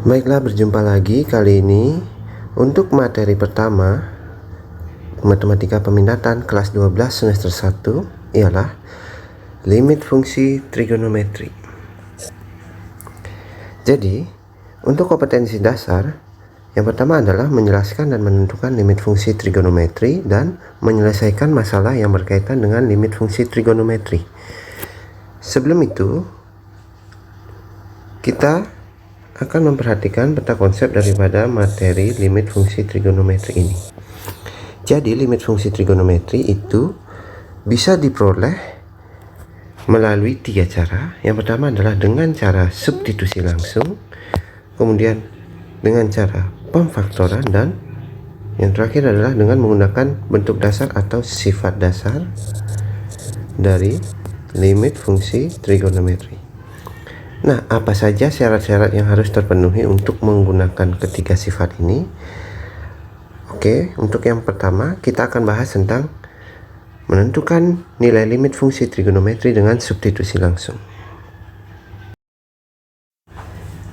Baiklah, berjumpa lagi. Kali ini untuk materi pertama Matematika Peminatan kelas 12 semester 1 ialah limit fungsi trigonometri. Jadi, untuk kompetensi dasar, yang pertama adalah menjelaskan dan menentukan limit fungsi trigonometri dan menyelesaikan masalah yang berkaitan dengan limit fungsi trigonometri. Sebelum itu, kita akan memperhatikan peta konsep daripada materi limit fungsi trigonometri ini. Jadi, limit fungsi trigonometri itu bisa diperoleh melalui 3 cara. Yang pertama adalah dengan cara substitusi langsung, kemudian dengan cara pemfaktoran, dan yang terakhir adalah dengan menggunakan bentuk dasar atau sifat dasar dari limit fungsi trigonometri. Nah, apa saja syarat-syarat yang harus terpenuhi untuk menggunakan ketiga sifat ini? Oke, untuk yang pertama kita akan bahas tentang menentukan nilai limit fungsi trigonometri dengan substitusi langsung.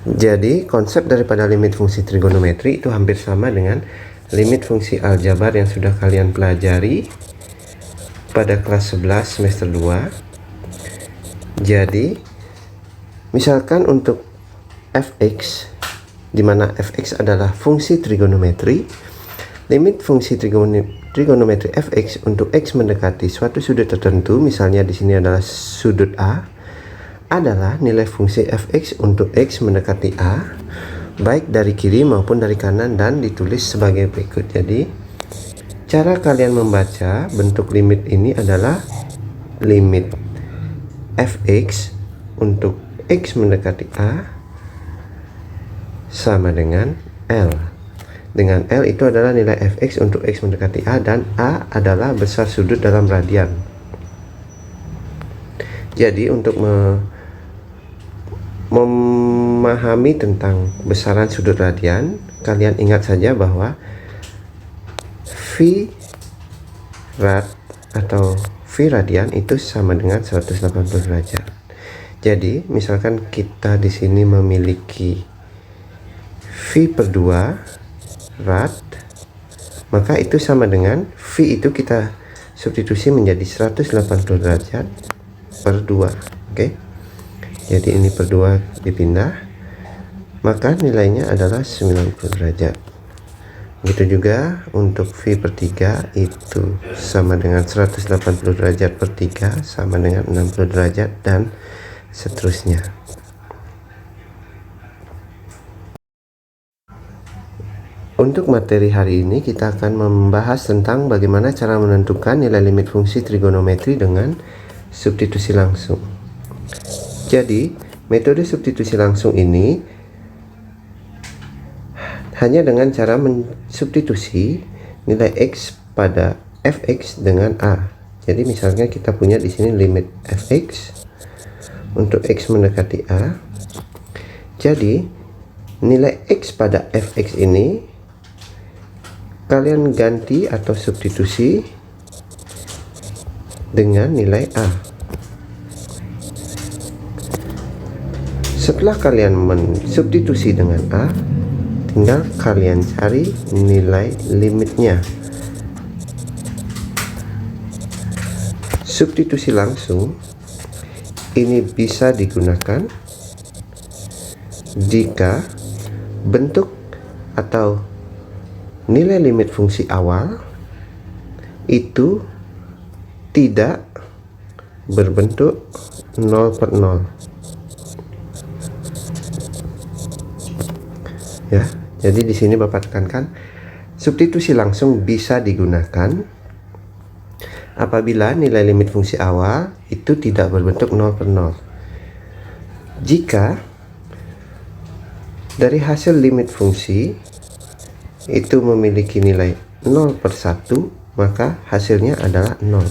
Jadi, konsep daripada limit fungsi trigonometri itu hampir sama dengan limit fungsi aljabar yang sudah kalian pelajari pada kelas 11 semester 2. Jadi, misalkan untuk fx, di mana fx adalah fungsi trigonometri, limit fungsi trigonometri fx untuk x mendekati suatu sudut tertentu, misalnya di sini adalah sudut A, adalah nilai fungsi fx untuk x mendekati A, baik dari kiri maupun dari kanan, dan ditulis sebagai berikut. Jadi, cara kalian membaca bentuk limit ini adalah limit fx untuk x mendekati A sama dengan L. Dengan L itu adalah nilai fx untuk x mendekati A, dan A adalah besar sudut dalam radian. Jadi untuk memahami tentang besaran sudut radian, kalian ingat saja bahwa V rad atau V radian itu sama dengan 180 derajat. Jadi, misalkan kita di sini memiliki V/2 rad, maka itu sama dengan V itu kita substitusi menjadi 180 derajat per 2. Oke. Jadi ini per 2 dipindah, maka nilainya adalah 90 derajat. Begitu juga untuk V/3 itu sama dengan 180 derajat per 3 sama dengan 60 derajat, dan seterusnya. Untuk materi hari ini kita akan membahas tentang bagaimana cara menentukan nilai limit fungsi trigonometri dengan substitusi langsung. Jadi, metode substitusi langsung ini hanya dengan cara mensubstitusi nilai x pada fx dengan A. Jadi misalnya kita punya di sini limit fx untuk x mendekati A. Jadi nilai x pada fx ini kalian ganti atau substitusi dengan nilai A. Setelah kalian mensubstitusi dengan A, tinggal kalian cari nilai limitnya. Substitusi langsung ini bisa digunakan jika bentuk atau nilai limit fungsi awal itu tidak berbentuk 0/0. Ya, jadi di sini Bapak tekankan substitusi langsung bisa digunakan apabila nilai limit fungsi awal itu tidak berbentuk 0/0. Jika dari hasil limit fungsi itu memiliki nilai 0/1, maka hasilnya adalah 0.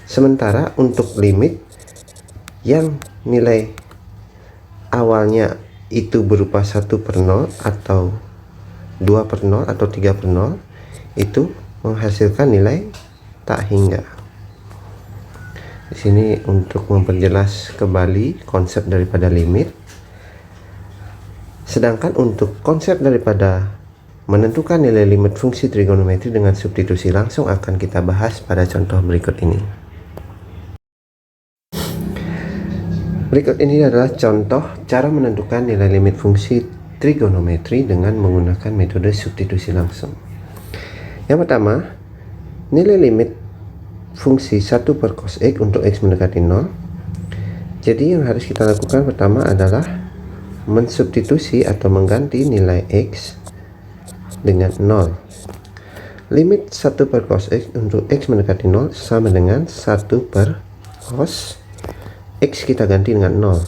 Sementara untuk limit yang nilai awalnya itu berupa 1/0 atau 2/0 atau 3/0, itu menghasilkan nilai tak hingga. Di sini untuk memperjelas kembali konsep daripada limit, Sedangkan untuk konsep daripada menentukan nilai limit fungsi trigonometri dengan substitusi langsung akan kita bahas pada contoh berikut ini. Berikut ini adalah contoh cara menentukan nilai limit fungsi trigonometri dengan menggunakan metode substitusi langsung. Yang pertama, nilai limit fungsi 1 per cos X untuk X mendekati 0. Jadi yang harus kita lakukan pertama adalah mensubstitusi atau mengganti nilai X dengan 0. Limit 1 per cos X untuk X mendekati 0 sama dengan 1 per cos X kita ganti dengan 0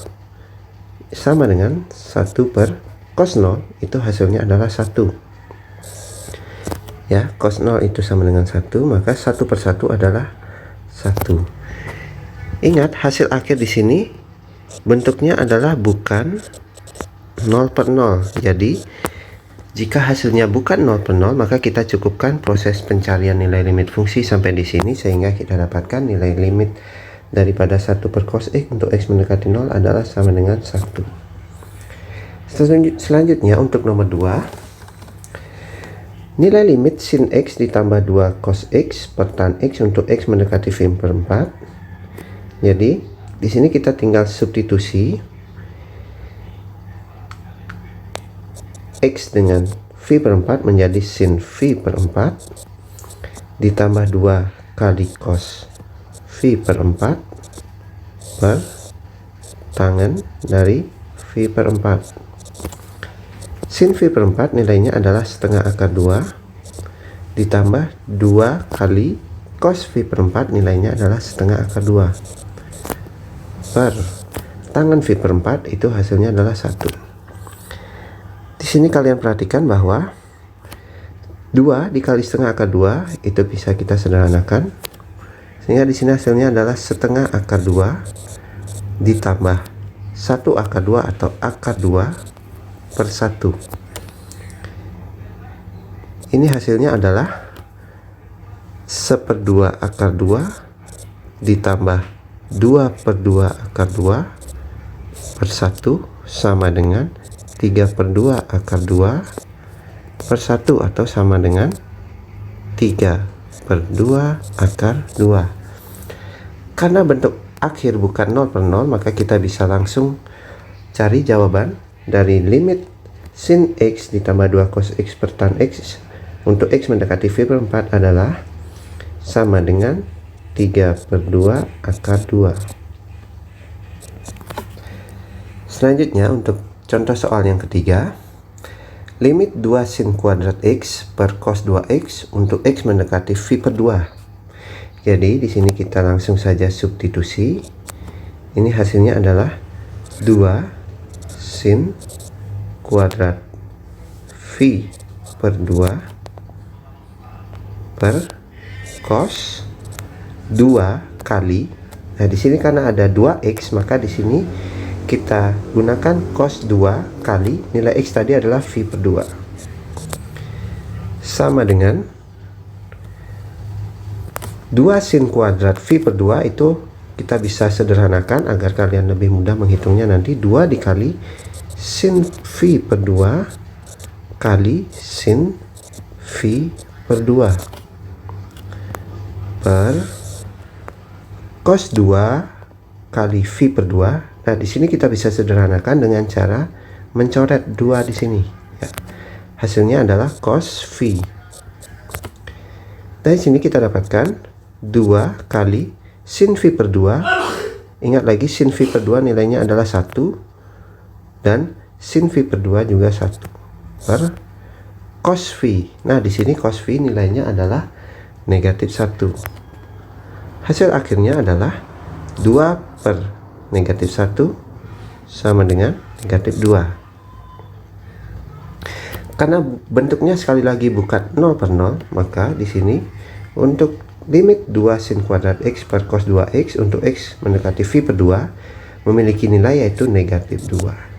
sama dengan 1 per cos 0, itu hasilnya adalah 1 ya. Cos 0 itu sama dengan 1, maka 1 per 1 adalah 1. Ingat, hasil akhir di sini bentuknya adalah bukan 0 per 0. Jadi jika hasilnya bukan 0 per 0, maka kita cukupkan proses pencarian nilai limit fungsi sampai di sini sehingga kita dapatkan nilai limit daripada 1 per cos X untuk X mendekati 0 adalah sama dengan 1. Selanjutnya untuk nomor 2, nilai limit sin X ditambah 2 cos X per tan X untuk X mendekati V per 4. Jadi di sini kita tinggal substitusi X dengan V per 4 menjadi sin V per 4 ditambah 2 kali cos V per 4 per tangen dari V per 4. Sin V per 4 nilainya adalah setengah akar 2 ditambah 2 kali cos V per 4 nilainya adalah setengah akar 2 per tangen V per 4, itu hasilnya adalah 1. Di sini kalian perhatikan bahwa 2 dikali setengah akar 2 itu bisa kita sederhanakan, sehingga di sini hasilnya adalah setengah akar 2 ditambah 1 akar 2 atau akar 2 per 1. Ini hasilnya adalah 1/2 akar 2 ditambah 2/2 akar 2 per 1 sama dengan 3/2 akar 2 per 1 atau sama dengan 3/2 akar 2. Karena bentuk akhir bukan 0 per 0, maka kita bisa langsung cari jawaban dari limit sin X ditambah 2 cos X per tan X untuk X mendekati V per 4 adalah sama dengan 3/2 akar 2. Selanjutnya untuk contoh soal yang ketiga, limit 2 sin kuadrat X per cos 2X untuk X mendekati V per 2. Jadi di sini kita langsung saja substitusi. Ini hasilnya adalah 2 sin kuadrat V per 2 per cos 2 kali. Nah, di sini karena ada 2X, maka di sini kita gunakan cos 2 kali nilai X tadi adalah V per 2 sama dengan 2 sin kuadrat V per 2, itu kita bisa sederhanakan agar kalian lebih mudah menghitungnya nanti. 2 dikali sin V per 2 kali sin V per 2 per cos 2 kali V per 2. Nah, di sini kita bisa sederhanakan dengan cara mencoret 2 di sini. Ya. Hasilnya adalah cos V. Dari sini kita dapatkan 2 kali sin V per 2. Ingat lagi, sin V per 2 nilainya adalah 1. Dan sin V per 2 juga 1. Per cos V. Nah, di sini cos V nilainya adalah negatif 1. Hasil akhirnya adalah 2 per negatif 1 sama dengan negatif 2. Karena bentuknya sekali lagi bukan 0 per 0, maka di sini untuk limit 2 sin kuadrat X per cos 2X untuk X mendekati V per 2 memiliki nilai yaitu negatif 2.